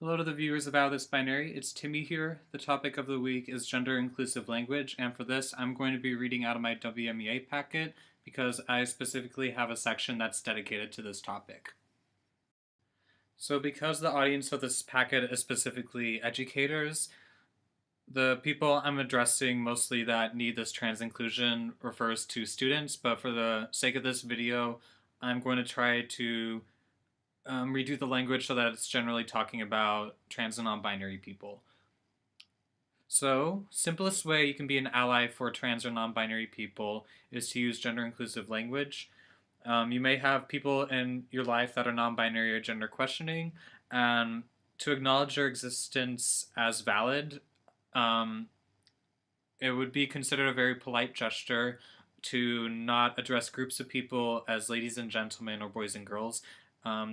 Hello to the viewers of OutOfThisBinary. It's Timmie here. The topic of the week is gender-inclusive language, and for this I'm going to be reading out of my WMEA packet because I specifically have a section that's dedicated to this topic. So because the audience of this packet is specifically educators, the people I'm addressing mostly that need this trans inclusion refers to students, but for the sake of this video, I'm going to try to redo the language so that it's generally talking about trans and non-binary people. So, simplest way you can be an ally for trans or non-binary people is to use gender-inclusive language. You may have people in your life that are non-binary or gender questioning, and to acknowledge their existence as valid, it would be considered a very polite gesture to not address groups of people as ladies and gentlemen or boys and girls.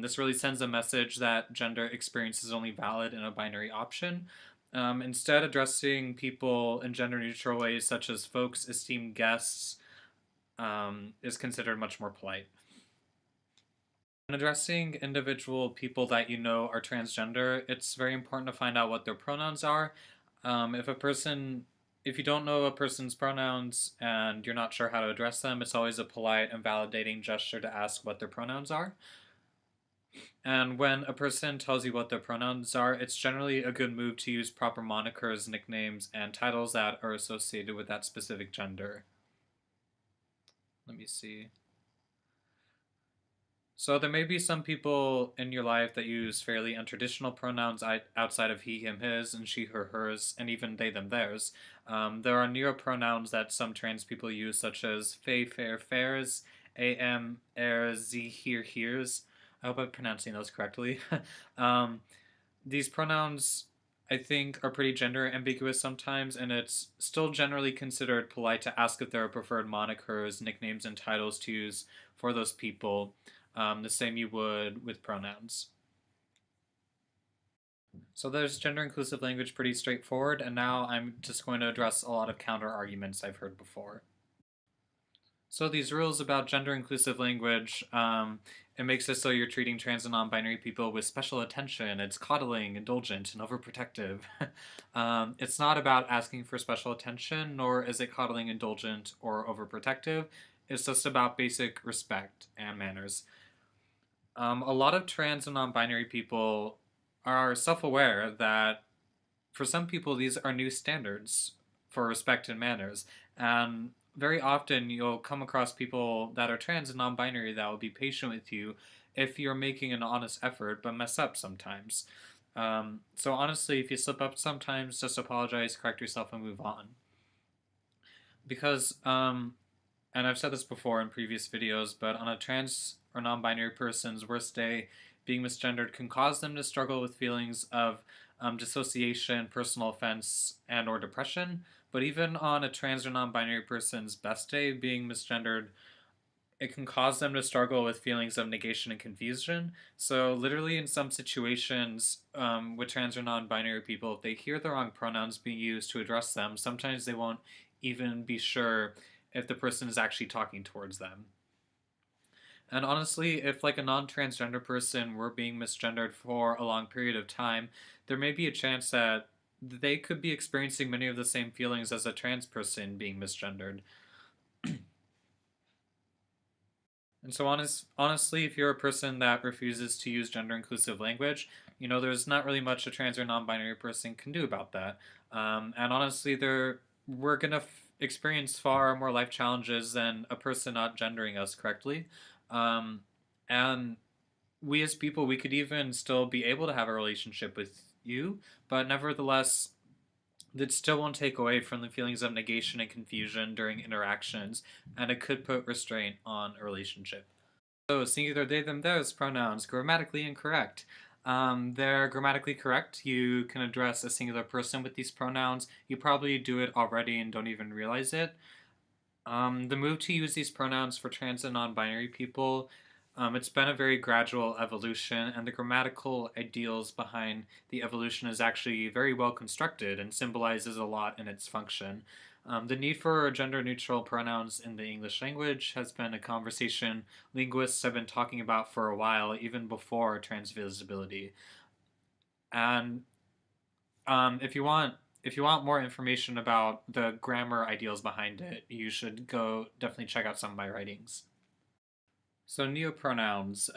This really sends a message that gender experience is only valid in a binary option. Instead, addressing people in gender neutral ways such as folks, esteemed guests, is considered much more polite. When addressing individual people that you know are transgender, it's very important to find out what their pronouns are. If you don't know a person's pronouns and you're not sure how to address them, it's always a polite and validating gesture to ask what their pronouns are. And when a person tells you what their pronouns are, it's generally a good move to use proper monikers, nicknames, and titles that are associated with that specific gender. Let me see. So there may be some people in your life that use fairly untraditional pronouns outside of he, him, his, and she, her, hers, and even they, them, theirs. There are neopronouns that some trans people use, such as fey, fair, fairs, am, er, ze, here, heres. I hope I'm pronouncing those correctly. These pronouns, I think, are pretty gender ambiguous sometimes, and it's still generally considered polite to ask if there are preferred monikers, nicknames, and titles to use for those people, the same you would with pronouns. So there's gender-inclusive language pretty straightforward, and now I'm just going to address a lot of counter-arguments I've heard before. So these rules about gender-inclusive language, it makes it so you're treating trans and non-binary people with special attention. It's coddling, indulgent, and overprotective. It's not about asking for special attention, nor is it coddling, indulgent, or overprotective. It's just about basic respect and manners. A lot of trans and non-binary people are self-aware that for some people these are new standards for respect and manners, and very often you'll come across people that are trans and non-binary that will be patient with you if you're making an honest effort but mess up sometimes. So honestly, if you slip up sometimes, just apologize, correct yourself, and move on. Because, and I've said this before in previous videos, but on a trans or non-binary person's worst day, being misgendered can cause them to struggle with feelings of dissociation, personal offense, and or depression. But even on a trans or non-binary person's best day, being misgendered, it can cause them to struggle with feelings of negation and confusion. So literally in some situations with trans or non-binary people, if they hear the wrong pronouns being used to address them, sometimes they won't even be sure if the person is actually talking towards them. And honestly, if like a non-transgender person were being misgendered for a long period of time, there may be a chance that they could be experiencing many of the same feelings as a trans person being misgendered. And so honestly, if you're a person that refuses to use gender-inclusive language, you know, there's not really much a trans or non-binary person can do about that. And honestly, we're going to experience far more life challenges than a person not gendering us correctly. And we as people, we could even still be able to have a relationship with you, but nevertheless, that still won't take away from the feelings of negation and confusion during interactions, and it could put restraint on a relationship. So singular they, them, theirs pronouns, grammatically incorrect. They're grammatically correct. You can address a singular person with these pronouns. You probably do it already and don't even realize it. The move to use these pronouns for trans and non-binary people, it's been a very gradual evolution, and the grammatical ideals behind the evolution is actually very well constructed and symbolizes a lot in its function. The need for gender-neutral pronouns in the English language has been a conversation linguists have been talking about for a while, even before transvisibility. And if you want more information about the grammar ideals behind it, you should go definitely check out some of my writings. So neopronouns,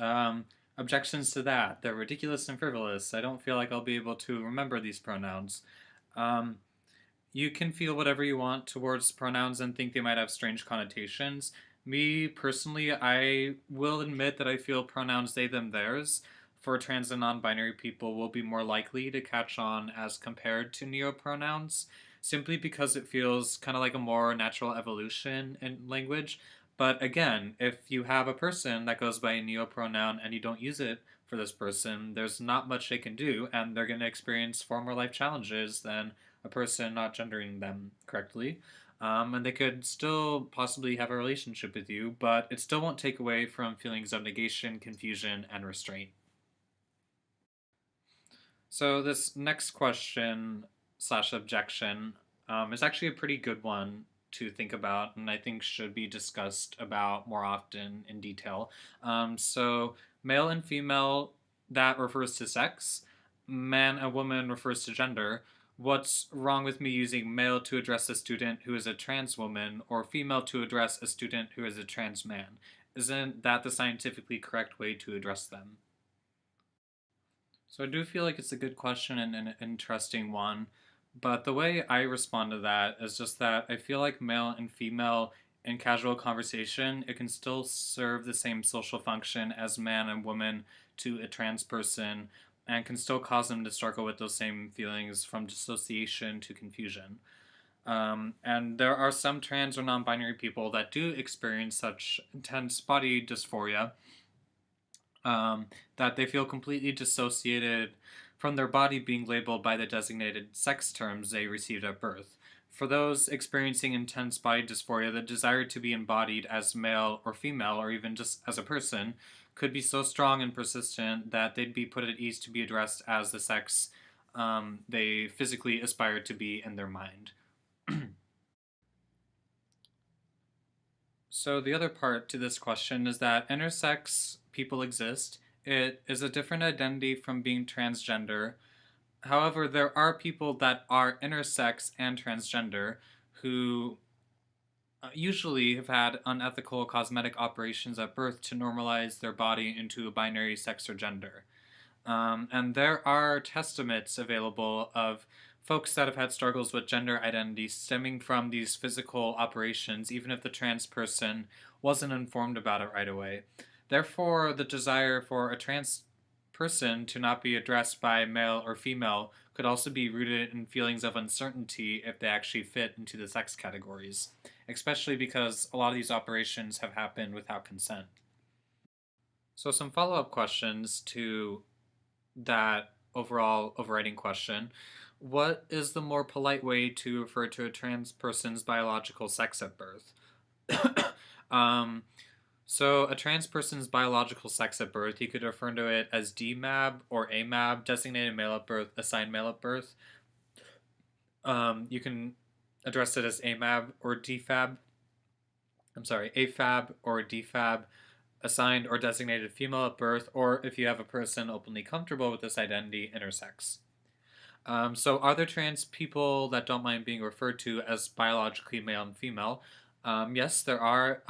objections to that. They're ridiculous and frivolous. I don't feel like I'll be able to remember these pronouns. Um, you can feel whatever you want towards pronouns and think they might have strange connotations. Me personally, I will admit that I feel pronouns they, them, theirs for trans and non-binary people will be more likely to catch on as compared to neopronouns, simply because it feels kind of like a more natural evolution in language. But again, if you have a person that goes by a neopronoun and you don't use it for this person, there's not much they can do, and they're going to experience far more life challenges than a person not gendering them correctly. And they could still possibly have a relationship with you, but it still won't take away from feelings of negation, confusion, and restraint. So this next question slash objection is actually a pretty good one to think about, and I think should be discussed about more often in detail. So male and female, that refers to sex. Man and woman refers to gender. What's wrong with me using male to address a student who is a trans woman or female to address a student who is a trans man? Isn't that the scientifically correct way to address them? So I do feel like it's a good question and an interesting one, but the way I respond to that is just that I feel like male and female in casual conversation, it can still serve the same social function as man and woman to a trans person and can still cause them to struggle with those same feelings from dissociation to confusion. And there are some trans or non binary people that do experience such intense body dysphoria that they feel completely dissociated from their body being labeled by the designated sex terms they received at birth. For those experiencing intense body dysphoria, the desire to be embodied as male or female, or even just as a person, could be so strong and persistent that they'd be put at ease to be addressed as the sex they physically aspire to be in their mind. So the other part to this question is that intersex people exist. It is a different identity from being transgender. However, there are people that are intersex and transgender who usually have had unethical cosmetic operations at birth to normalize their body into a binary sex or gender. And there are testaments available of folks that have had struggles with gender identity stemming from these physical operations, even if the trans person wasn't informed about it right away. Therefore, the desire for a trans person to not be addressed by male or female could also be rooted in feelings of uncertainty if they actually fit into the sex categories, especially because a lot of these operations have happened without consent. So, some follow up questions to that overall overriding question. What is the more polite way to refer to a trans person's biological sex at birth? um, so, a trans person's biological sex at birth, you could refer to it as DMAB or AMAB, designated male at birth, assigned male at birth. You can address it as AMAB or DFAB. I'm sorry, AFAB or DFAB, assigned or designated female at birth, or if you have a person openly comfortable with this identity, intersex. So are there trans people that don't mind being referred to as biologically male and female? Yes, there are.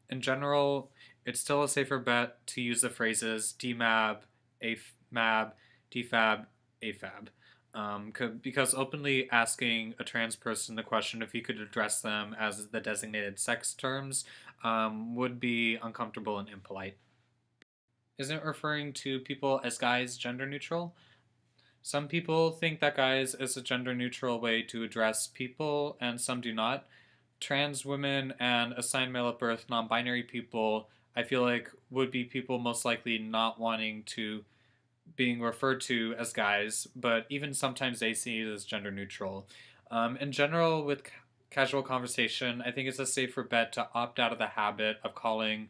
In general, it's still a safer bet to use the phrases DMAB, AFMAB, DFAB, AFAB. Because openly asking a trans person the question if you could address them as the designated sex terms would be uncomfortable and impolite. Isn't referring to people as guys gender neutral? Some people think that guys is a gender neutral way to address people, and some do not. Trans women and assigned male at birth non binary people, I feel like, would be people most likely not wanting to being referred to as guys, but even sometimes they see it as gender neutral. In general, with casual conversation, I think it's a safer bet to opt out of the habit of calling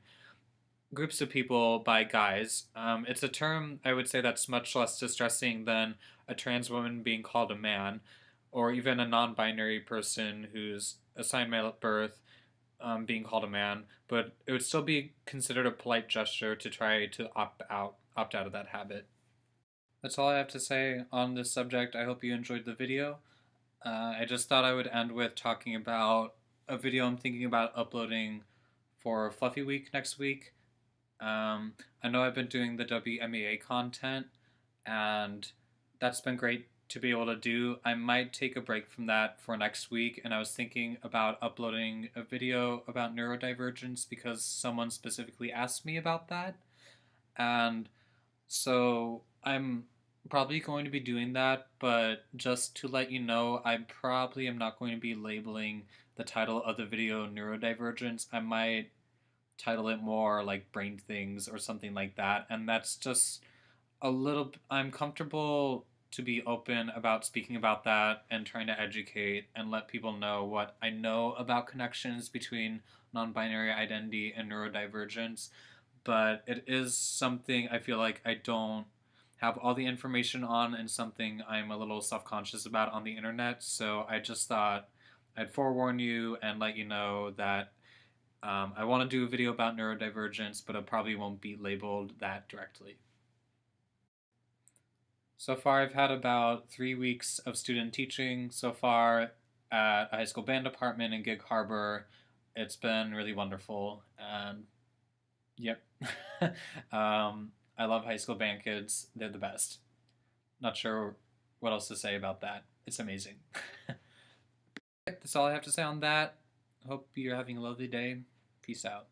groups of people by guys. It's a term I would say that's much less distressing than a trans woman being called a man, or even a non binary person who's assigned male at birth being called a man, but it would still be considered a polite gesture to try to opt out of that habit. That's all I have to say on this subject. I hope you enjoyed the video. I just thought I would end with talking about a video I'm thinking about uploading for Fluffy Week next week. I know I've been doing the WMEA content, and that's been great to be able to do. I might take a break from that for next week, and I was thinking about uploading a video about neurodivergence because someone specifically asked me about that. And so I'm probably going to be doing that, but just to let you know, I probably am not going to be labeling the title of the video neurodivergence. I might title it more like brain things or something like that. And that's just I'm comfortable to be open about speaking about that and trying to educate and let people know what I know about connections between non binary identity and neurodivergence. But it is something I feel like I don't have all the information on and something I'm a little self conscious about on the internet. So I just thought I'd forewarn you and let you know that I want to do a video about neurodivergence, but it probably won't be labeled that directly. So far, I've had about 3 weeks of student teaching so far at a high school band department in Gig Harbor. It's been really wonderful. And yep. I love high school band kids. They're the best. Not sure what else to say about that. It's amazing. That's all I have to say on that. Hope you're having a lovely day. Peace out.